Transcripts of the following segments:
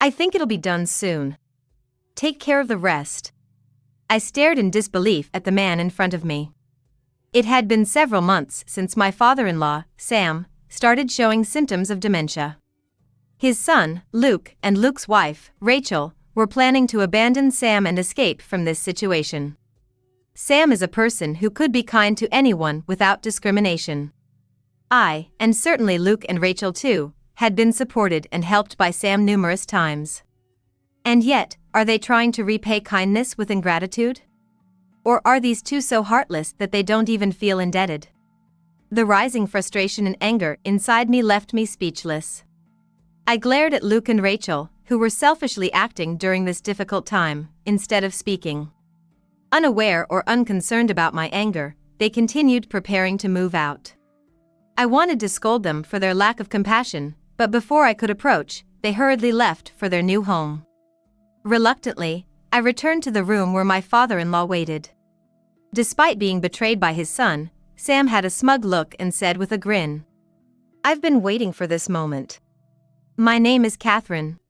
I think it'll be done soon. Take care of the rest. I stared in disbelief at the man in front of me. It had been several months since my father-in-law, Sam, started showing symptoms of dementia. His son, Luke, and Luke's wife, Rachel, were planning to abandon Sam and escape from this situation. Sam is a person who could be kind to anyone without discrimination. I, and certainly Luke and Rachel too, had been supported and helped by Sam numerous times. And yet, are they trying to repay kindness with ingratitude? Or are these two so heartless that they don't even feel indebted? The rising frustration and anger inside me left me speechless. I glared at Luke and Rachel, who were selfishly acting during this difficult time, instead of speaking. Unaware or unconcerned about my anger, they continued preparing to move out. I wanted to scold them for their lack of compassion, but before I could approach, they hurriedly left for their new home. Reluctantly, I returned to the room where my father-in-law waited. Despite being betrayed by his son, Sam had a smug look and said with a grin, "I've been waiting for this moment. My name is Catherine.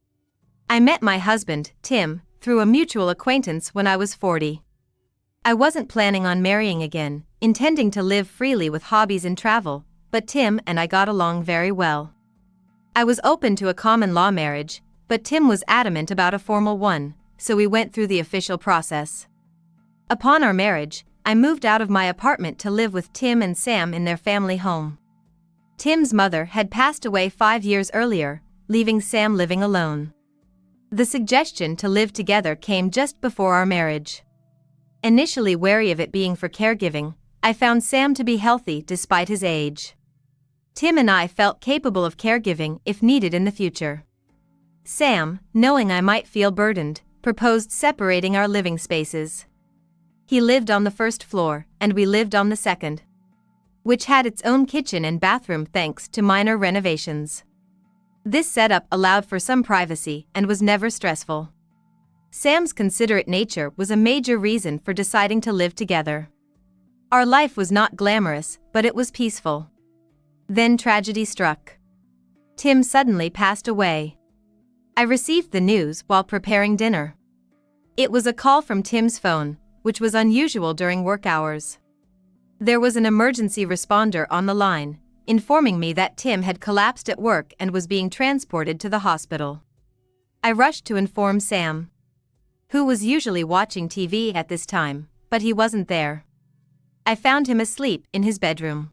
I met my husband, Tim, through a mutual acquaintance when I was 40. I wasn't planning on marrying again, intending to live freely with hobbies and travel, but Tim and I got along very well. I was open to a common law marriage, but Tim was adamant about a formal one, so we went through the official process. Upon our marriage, I moved out of my apartment to live with Tim and Sam in their family home. Tim's mother had passed away 5 years earlier, leaving Sam living alone. The suggestion to live together came just before our marriage. Initially wary of it being for caregiving, I found Sam to be healthy despite his age. Tim and I felt capable of caregiving if needed in the future. Sam, knowing I might feel burdened, proposed separating our living spaces. He lived on the first floor, and we lived on the second, which had its own kitchen and bathroom thanks to minor renovations. This setup allowed for some privacy and was never stressful. Sam's considerate nature was a major reason for deciding to live together. Our life was not glamorous, but it was peaceful. Then tragedy struck. Tim suddenly passed away. I received the news while preparing dinner. It was a call from Tim's phone, which was unusual during work hours. There was an emergency responder on the line, informing me that Tim had collapsed at work and was being transported to the hospital. I rushed to inform Sam, who was usually watching TV at this time, but he wasn't there. I found him asleep in his bedroom.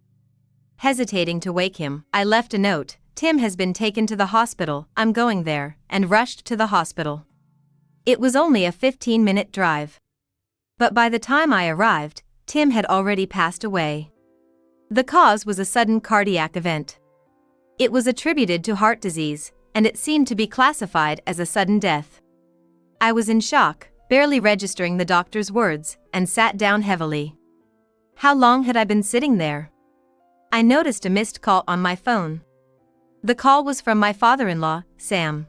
Hesitating to wake him, I left a note, "Tim has been taken to the hospital, I'm going there," and rushed to the hospital. It was only a 15-minute drive. But by the time I arrived, Tim had already passed away. The cause was a sudden cardiac event. It was attributed to heart disease, and it seemed to be classified as a sudden death. I was in shock, barely registering the doctor's words, and sat down heavily. How long had I been sitting there? I noticed a missed call on my phone. The call was from my father-in-law, Sam.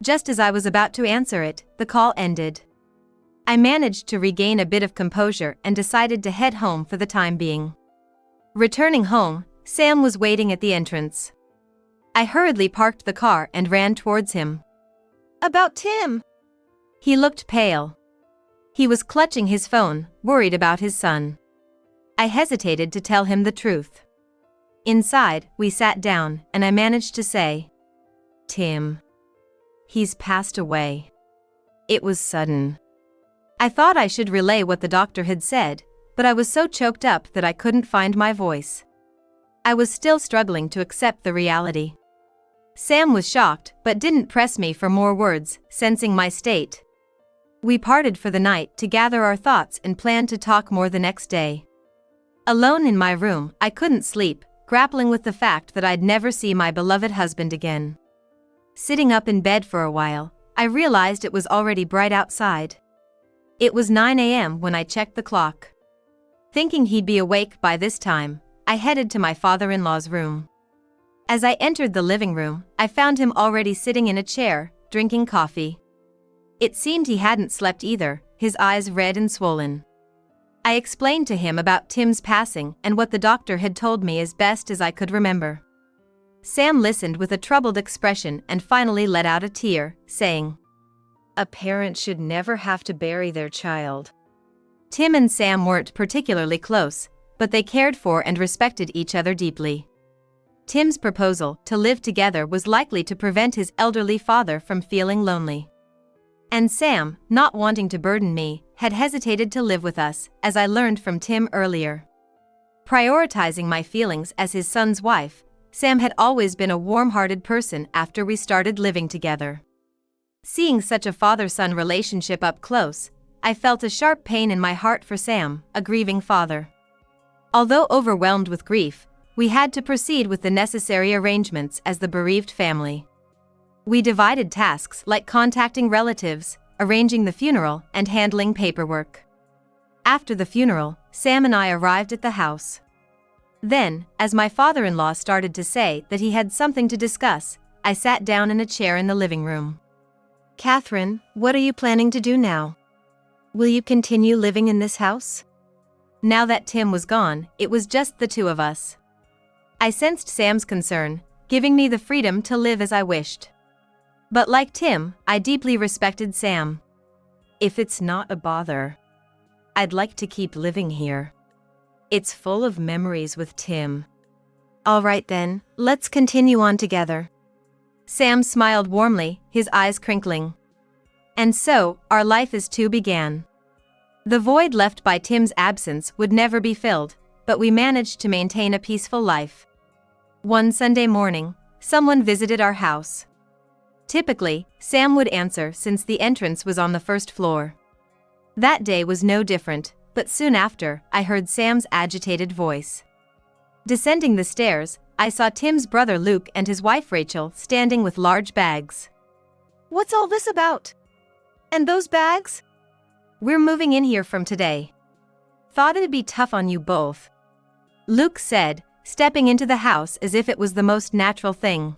Just as I was about to answer it, the call ended. I managed to regain a bit of composure and decided to head home for the time being. Returning home, Sam was waiting at the entrance. I hurriedly parked the car and ran towards him. "About Tim." He looked pale. He was clutching his phone, worried about his son. I hesitated to tell him the truth. Inside, we sat down, and I managed to say, "Tim. He's passed away. It was sudden." I thought I should relay what the doctor had said, but I was so choked up that I couldn't find my voice. I was still struggling to accept the reality. Sam was shocked but didn't press me for more words, sensing my state. We parted for the night to gather our thoughts and planned to talk more the next day. Alone in my room, I couldn't sleep, grappling with the fact that I'd never see my beloved husband again. Sitting up in bed for a while, I realized it was already bright outside. It was 9 a.m. when I checked the clock. Thinking he'd be awake by this time, I headed to my father-in-law's room. As I entered the living room, I found him already sitting in a chair, drinking coffee. It seemed he hadn't slept either, his eyes red and swollen. I explained to him about Tim's passing and what the doctor had told me as best as I could remember. Sam listened with a troubled expression and finally let out a tear, saying, "A parent should never have to bury their child." Tim and Sam weren't particularly close, but they cared for and respected each other deeply. Tim's proposal to live together was likely to prevent his elderly father from feeling lonely. And Sam, not wanting to burden me, had hesitated to live with us, as I learned from Tim earlier. Prioritizing my feelings as his son's wife, Sam had always been a warm-hearted person after we started living together. Seeing such a father-son relationship up close, I felt a sharp pain in my heart for Sam, a grieving father. Although overwhelmed with grief, we had to proceed with the necessary arrangements as the bereaved family. We divided tasks like contacting relatives, arranging the funeral, and handling paperwork. After the funeral, Sam and I arrived at the house. Then, as my father-in-law started to say that he had something to discuss, I sat down in a chair in the living room. "Catherine, what are you planning to do now? Will you continue living in this house?" Now that Tim was gone, it was just the two of us. I sensed Sam's concern, giving me the freedom to live as I wished. But like Tim, I deeply respected Sam. "If it's not a bother, I'd like to keep living here. It's full of memories with Tim." "All right then, let's continue on together." Sam smiled warmly, his eyes crinkling. And so, our life as two began. The void left by Tim's absence would never be filled, but we managed to maintain a peaceful life. One Sunday morning, someone visited our house. Typically, Sam would answer since the entrance was on the first floor. That day was no different, but soon after, I heard Sam's agitated voice. Descending the stairs, I saw Tim's brother Luke and his wife Rachel standing with large bags. "What's all this about? And those bags?" "We're moving in here from today. Thought it'd be tough on you both," Luke said, stepping into the house as if it was the most natural thing.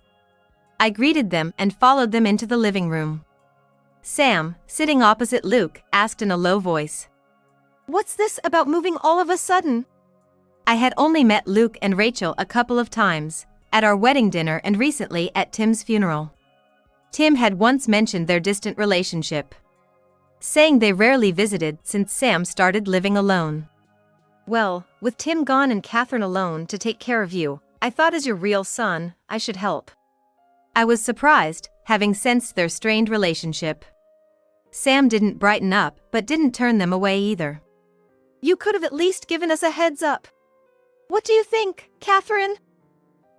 I greeted them and followed them into the living room. Sam, sitting opposite Luke, asked in a low voice, "What's this about moving all of a sudden?" I had only met Luke and Rachel a couple of times, at our wedding dinner and recently at Tim's funeral. Tim had once mentioned their distant relationship, saying they rarely visited since Sam started living alone. "Well, with Tim gone and Catherine alone to take care of you, I thought as your real son, I should help." I was surprised, having sensed their strained relationship. Sam didn't brighten up, but didn't turn them away either. "You could have at least given us a heads up. What do you think, Catherine?"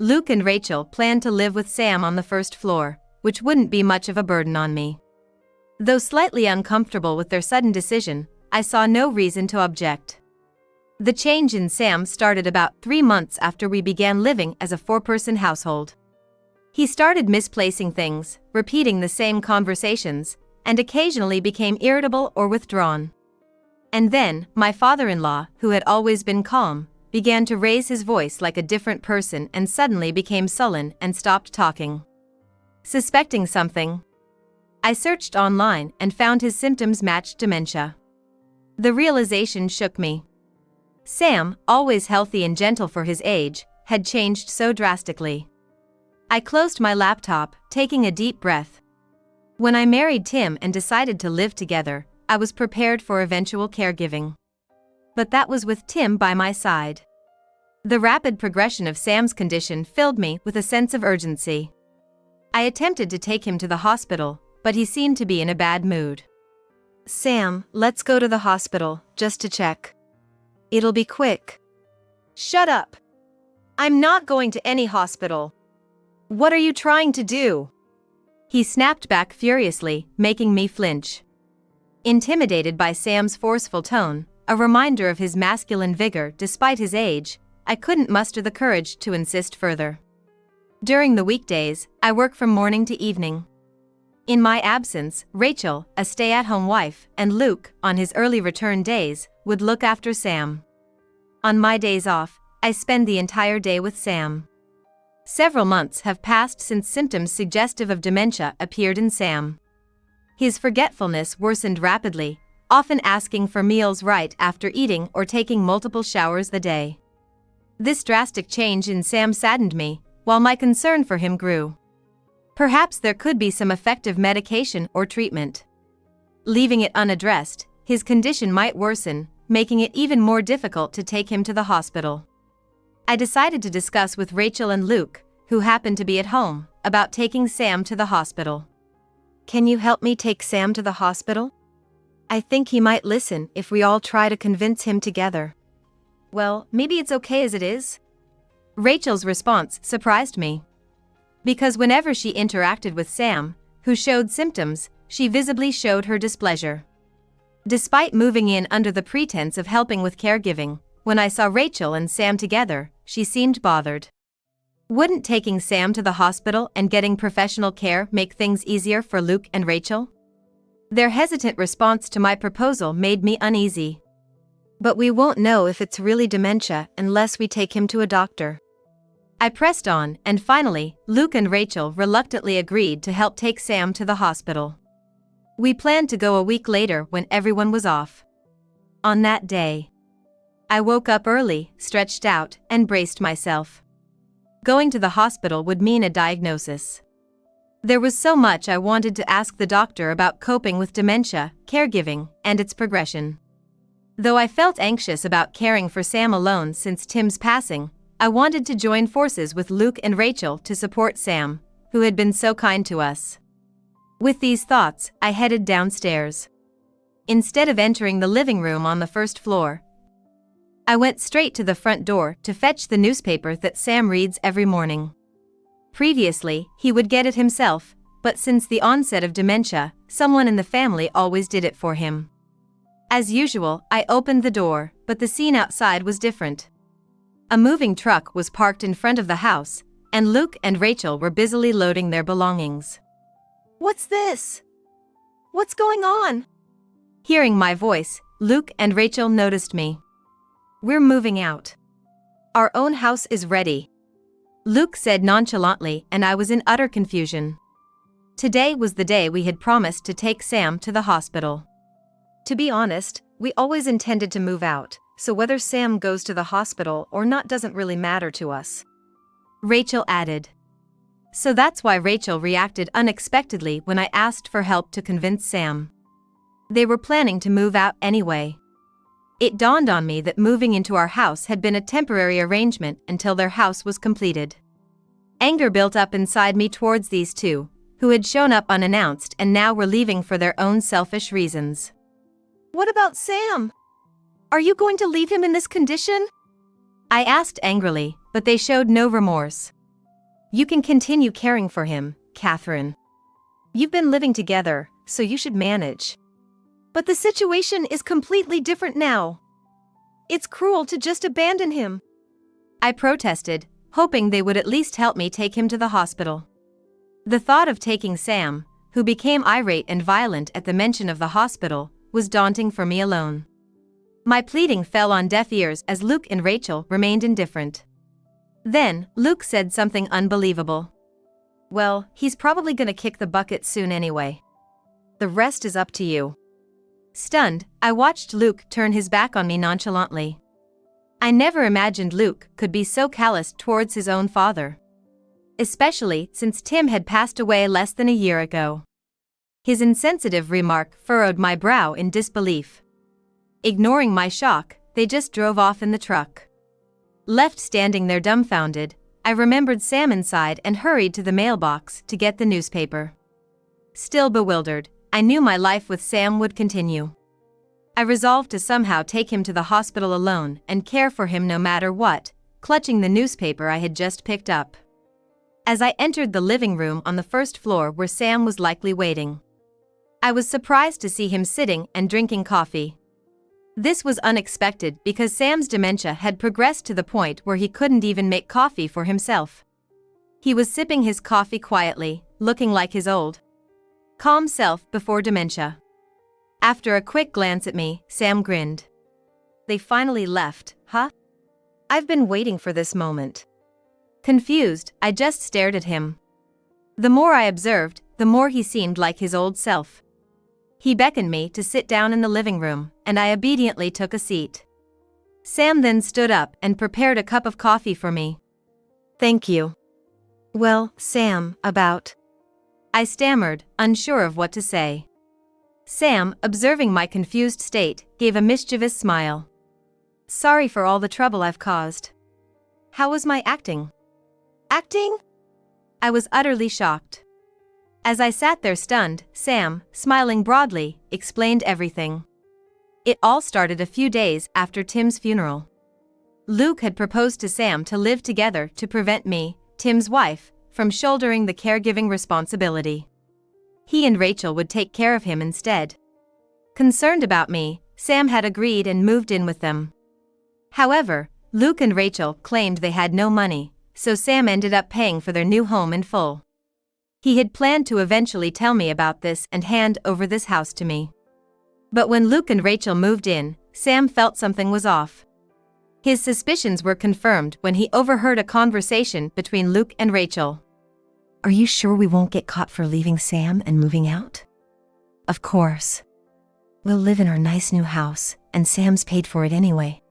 Luke and Rachel planned to live with Sam on the first floor, which wouldn't be much of a burden on me. Though slightly uncomfortable with their sudden decision, I saw no reason to object. The change in Sam started about 3 months after we began living as a 4-person household. He started misplacing things, repeating the same conversations, and occasionally became irritable or withdrawn. And then, my father-in-law, who had always been calm, began to raise his voice like a different person and suddenly became sullen and stopped talking. Suspecting something, I searched online and found his symptoms matched dementia. The realization shook me. Sam, always healthy and gentle for his age, had changed so drastically. I closed my laptop, taking a deep breath. When I married Tim and decided to live together, I was prepared for eventual caregiving. But that was with Tim by my side. The rapid progression of Sam's condition filled me with a sense of urgency. I attempted to take him to the hospital, but he seemed to be in a bad mood. "Sam, let's go to the hospital, just to check. It'll be quick." "Shut up. I'm not going to any hospital. What are you trying to do?" He snapped back furiously, making me flinch. Intimidated by Sam's forceful tone, a reminder of his masculine vigor despite his age, I couldn't muster the courage to insist further. During the weekdays, I work from morning to evening. In my absence, Rachel, a stay-at-home wife, and Luke, on his early return days, would look after Sam. On my days off, I spend the entire day with Sam. Several months have passed since symptoms suggestive of dementia appeared in Sam. His forgetfulness worsened rapidly, often asking for meals right after eating or taking multiple showers a day. This drastic change in Sam saddened me, while my concern for him grew. Perhaps there could be some effective medication or treatment. Leaving it unaddressed, his condition might worsen, making it even more difficult to take him to the hospital. I decided to discuss with Rachel and Luke, who happened to be at home, about taking Sam to the hospital. "Can you help me take Sam to the hospital? I think he might listen if we all try to convince him together." "Well, maybe it's okay as it is." Rachel's response surprised me. Because whenever she interacted with Sam, who showed symptoms, she visibly showed her displeasure. Despite moving in under the pretense of helping with caregiving, when I saw Rachel and Sam together, she seemed bothered. Wouldn't taking Sam to the hospital and getting professional care make things easier for Luke and Rachel? Their hesitant response to my proposal made me uneasy. "But we won't know if it's really dementia unless we take him to a doctor." I pressed on, and finally, Luke and Rachel reluctantly agreed to help take Sam to the hospital. We planned to go a week later when everyone was off. On that day, I woke up early, stretched out, and braced myself. Going to the hospital would mean a diagnosis. There was so much I wanted to ask the doctor about coping with dementia, caregiving, and its progression. Though I felt anxious about caring for Sam alone since Tim's passing, I wanted to join forces with Luke and Rachel to support Sam, who had been so kind to us. With these thoughts, I headed downstairs. Instead of entering the living room on the first floor, I went straight to the front door to fetch the newspaper that Sam reads every morning. Previously, he would get it himself, but since the onset of dementia, someone in the family always did it for him. As usual, I opened the door, but the scene outside was different. A moving truck was parked in front of the house, and Luke and Rachel were busily loading their belongings. "What's this? What's going on?" Hearing my voice, Luke and Rachel noticed me. "We're moving out. Our own house is ready," Luke said nonchalantly, and I was in utter confusion. Today was the day we had promised to take Sam to the hospital. To be honest, we always intended to move out, so whether Sam goes to the hospital or not doesn't really matter to us," Rachel added. So that's why Rachel reacted unexpectedly when I asked for help to convince Sam. They were planning to move out anyway. It dawned on me that moving into our house had been a temporary arrangement until their house was completed. Anger built up inside me towards these two, who had shown up unannounced and now were leaving for their own selfish reasons. "What about Sam? Are you going to leave him in this condition?" I asked angrily, but they showed no remorse. "You can continue caring for him, Catherine. You've been living together, so you should manage." "But the situation is completely different now. It's cruel to just abandon him," I protested, hoping they would at least help me take him to the hospital. The thought of taking Sam, who became irate and violent at the mention of the hospital, was daunting for me alone. My pleading fell on deaf ears as Luke and Rachel remained indifferent. Then, Luke said something unbelievable. "Well, he's probably gonna kick the bucket soon anyway. The rest is up to you." Stunned, I watched Luke turn his back on me nonchalantly. I never imagined Luke could be so callous towards his own father. Especially since Tim had passed away less than a year ago. His insensitive remark furrowed my brow in disbelief. Ignoring my shock, they just drove off in the truck. Left standing there dumbfounded, I remembered Sam inside and hurried to the mailbox to get the newspaper. Still bewildered, I knew my life with Sam would continue. I resolved to somehow take him to the hospital alone and care for him no matter what, clutching the newspaper I had just picked up. As I entered the living room on the first floor where Sam was likely waiting, I was surprised to see him sitting and drinking coffee. This was unexpected because Sam's dementia had progressed to the point where he couldn't even make coffee for himself. He was sipping his coffee quietly, looking like his old, calm self before dementia. After a quick glance at me, Sam grinned. "They finally left, huh? I've been waiting for this moment." Confused, I just stared at him. The more I observed, the more he seemed like his old self. He beckoned me to sit down in the living room, and I obediently took a seat. Sam then stood up and prepared a cup of coffee for me. "Thank you." Well, Sam, about. I stammered, unsure of what to say. Sam, observing my confused state, gave a mischievous smile. Sorry for all the trouble I've caused. How was my acting? Acting? I was utterly shocked. As I sat there stunned, Sam, smiling broadly, explained everything. It all started a few days after Tim's funeral. Luke had proposed to Sam to live together to prevent me, Tim's wife, from shouldering the caregiving responsibility. He and Rachel would take care of him instead. Concerned about me, Sam had agreed and moved in with them. However, Luke and Rachel claimed they had no money, so Sam ended up paying for their new home in full. He had planned to eventually tell me about this and hand over this house to me. But when Luke and Rachel moved in, Sam felt something was off. His suspicions were confirmed when he overheard a conversation between Luke and Rachel. Are you sure we won't get caught for leaving Sam and moving out? Of course. We'll live in our nice new house, and Sam's paid for it anyway.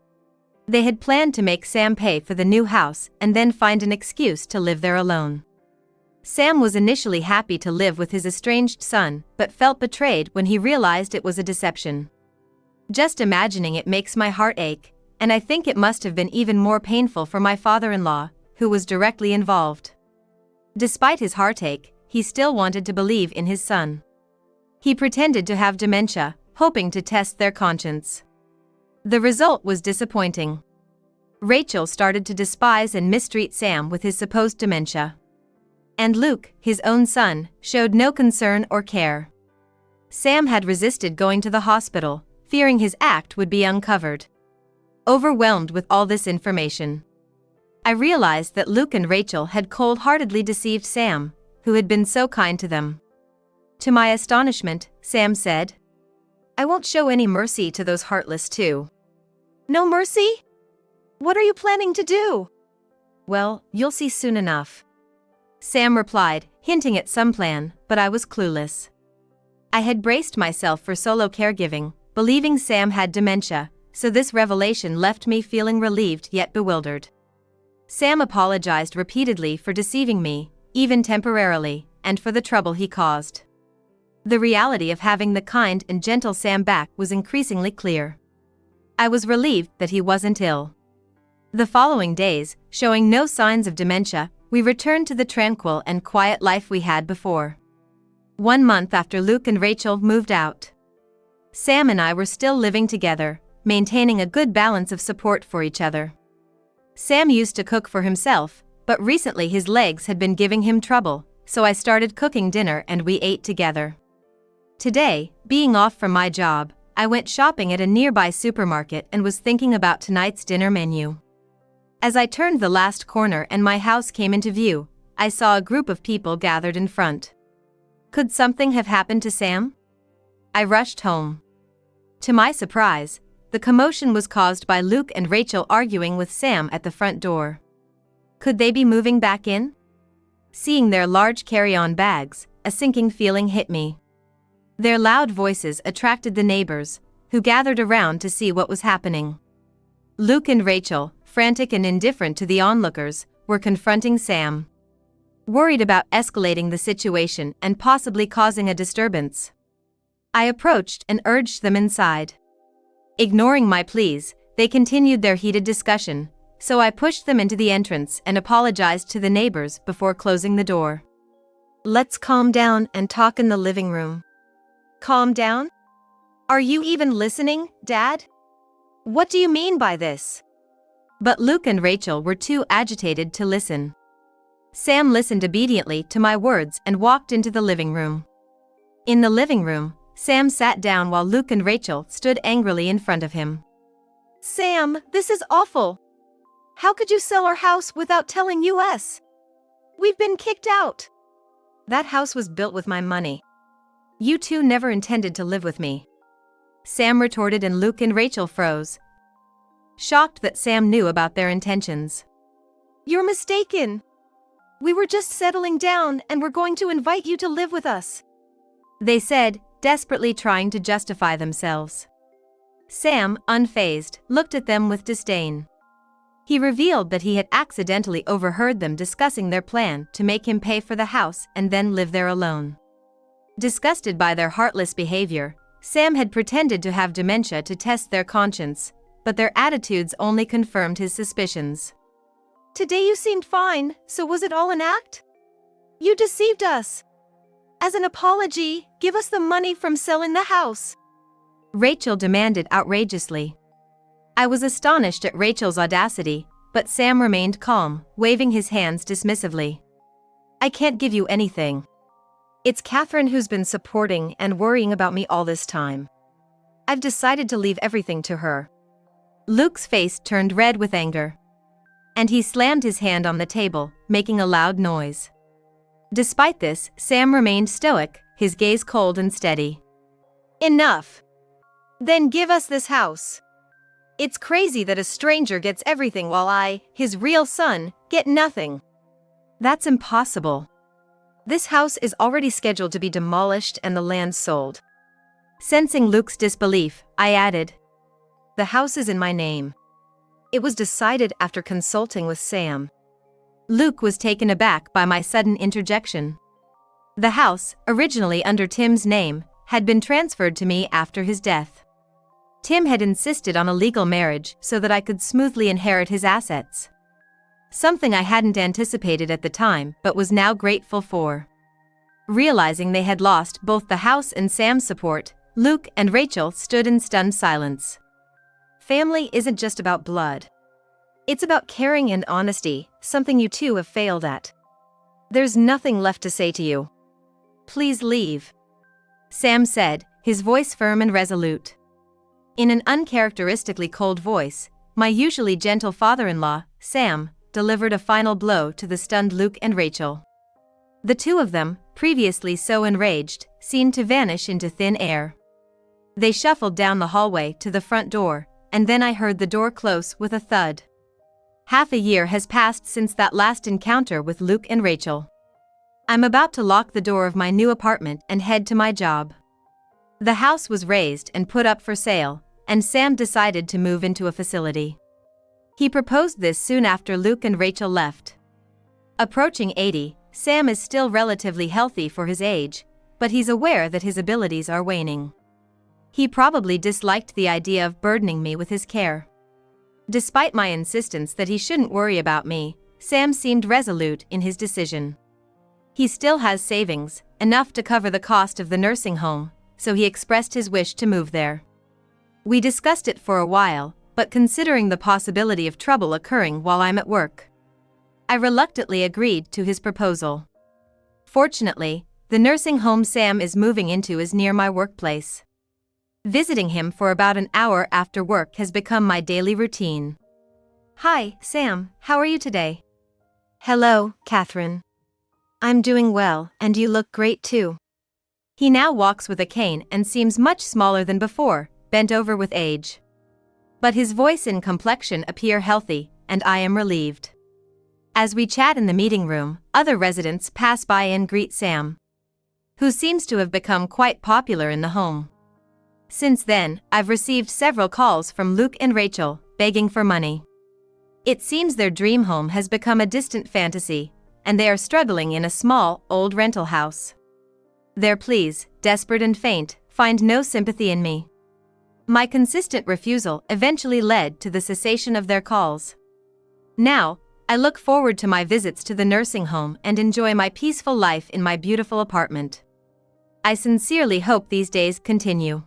They had planned to make Sam pay for the new house and then find an excuse to live there alone. Sam was initially happy to live with his estranged son, but felt betrayed when he realized it was a deception. Just imagining it makes my heart ache, and I think it must have been even more painful for my father-in-law, who was directly involved. Despite his heartache, he still wanted to believe in his son. He pretended to have dementia, hoping to test their conscience. The result was disappointing. Rachel started to despise and mistreat Sam with his supposed dementia. And Luke, his own son, showed no concern or care. Sam had resisted going to the hospital, fearing his act would be uncovered. Overwhelmed with all this information, I realized that Luke and Rachel had cold-heartedly deceived Sam, who had been so kind to them. To my astonishment, Sam said, I won't show any mercy to those heartless two. No mercy? What are you planning to do? Well, you'll see soon enough. Sam replied, hinting at some plan, but I was clueless. I had braced myself for solo caregiving, believing Sam had dementia, so this revelation left me feeling relieved yet bewildered. Sam apologized repeatedly for deceiving me, even temporarily, and for the trouble he caused. The reality of having the kind and gentle Sam back was increasingly clear. I was relieved that he wasn't ill. The following days, showing no signs of dementia, we returned to the tranquil and quiet life we had before. 1 month after Luke and Rachel moved out, Sam and I were still living together, maintaining a good balance of support for each other. Sam used to cook for himself, but recently his legs had been giving him trouble, so I started cooking dinner and we ate together. Today, being off from my job, I went shopping at a nearby supermarket and was thinking about tonight's dinner menu. As I turned the last corner and my house came into view, I saw a group of people gathered in front. Could something have happened to Sam? I rushed home. To my surprise, the commotion was caused by Luke and Rachel arguing with Sam at the front door. Could they be moving back in? Seeing their large carry-on bags, a sinking feeling hit me. Their loud voices attracted the neighbors, who gathered around to see what was happening. Luke and Rachel, frantic and indifferent to the onlookers, were confronting Sam. Worried about escalating the situation and possibly causing a disturbance, I approached and urged them inside. Ignoring my pleas, they continued their heated discussion, so I pushed them into the entrance and apologized to the neighbors before closing the door. Let's calm down and talk in the living room. Calm down? Are you even listening, Dad? What do you mean by this? But Luke and Rachel were too agitated to listen. Sam listened obediently to my words and walked into the living room. In the living room, Sam sat down while Luke and Rachel stood angrily in front of him. Sam, this is awful. How could you sell our house without telling us? We've been kicked out. That house was built with my money. You two never intended to live with me. Sam retorted and Luke and Rachel froze, shocked that Sam knew about their intentions. You're mistaken. We were just settling down and we're going to invite you to live with us, they said, desperately trying to justify themselves. Sam, unfazed, looked at them with disdain. He revealed that he had accidentally overheard them discussing their plan to make him pay for the house and then live there alone. Disgusted by their heartless behavior, Sam had pretended to have dementia to test their conscience, but their attitudes only confirmed his suspicions. Today you seemed fine, so was it all an act? You deceived us. As an apology, give us the money from selling the house. Rachel demanded outrageously. I was astonished at Rachel's audacity, but Sam remained calm, waving his hands dismissively. I can't give you anything. It's Catherine who's been supporting and worrying about me all this time. I've decided to leave everything to her. Luke's face turned red with anger. And he slammed his hand on the table, making a loud noise. Despite this, Sam remained stoic, his gaze cold and steady. Enough. Then give us this house. It's crazy that a stranger gets everything while I, his real son, get nothing. That's impossible. This house is already scheduled to be demolished and the land sold. Sensing Luke's disbelief, I added, The house is in my name. It was decided after consulting with Sam. Luke was taken aback by my sudden interjection. The house, originally under Tim's name, had been transferred to me after his death. Tim had insisted on a legal marriage so that I could smoothly inherit his assets. Something I hadn't anticipated at the time but was now grateful for. Realizing they had lost both the house and Sam's support, Luke and Rachel stood in stunned silence. Family isn't just about blood. It's about caring and honesty, something you two have failed at. There's nothing left to say to you. Please leave. Sam said, his voice firm and resolute. In an uncharacteristically cold voice, my usually gentle father-in-law, Sam, delivered a final blow to the stunned Luke and Rachel. The two of them, previously so enraged, seemed to vanish into thin air. They shuffled down the hallway to the front door, and then I heard the door close with a thud. Half a year has passed since that last encounter with Luke and Rachel. I'm about to lock the door of my new apartment and head to my job. The house was raised and put up for sale, and Sam decided to move into a facility. He proposed this soon after Luke and Rachel left. Approaching 80, Sam is still relatively healthy for his age, but he's aware that his abilities are waning. He probably disliked the idea of burdening me with his care. Despite my insistence that he shouldn't worry about me, Sam seemed resolute in his decision. He still has savings, enough to cover the cost of the nursing home, so he expressed his wish to move there. We discussed it for a while, but considering the possibility of trouble occurring while I'm at work, I reluctantly agreed to his proposal. Fortunately, the nursing home Sam is moving into is near my workplace. Visiting him for about an hour after work has become my daily routine. Hi, Sam, how are you today? Hello, Catherine. I'm doing well, and you look great too. He now walks with a cane and seems much smaller than before, bent over with age. But his voice and complexion appear healthy, and I am relieved. As we chat in the meeting room, other residents pass by and greet Sam, who seems to have become quite popular in the home. Since then, I've received several calls from Luke and Rachel, begging for money. It seems their dream home has become a distant fantasy, and they are struggling in a small, old rental house. Their pleas, desperate and faint, find no sympathy in me. My consistent refusal eventually led to the cessation of their calls. Now, I look forward to my visits to the nursing home and enjoy my peaceful life in my beautiful apartment. I sincerely hope these days continue.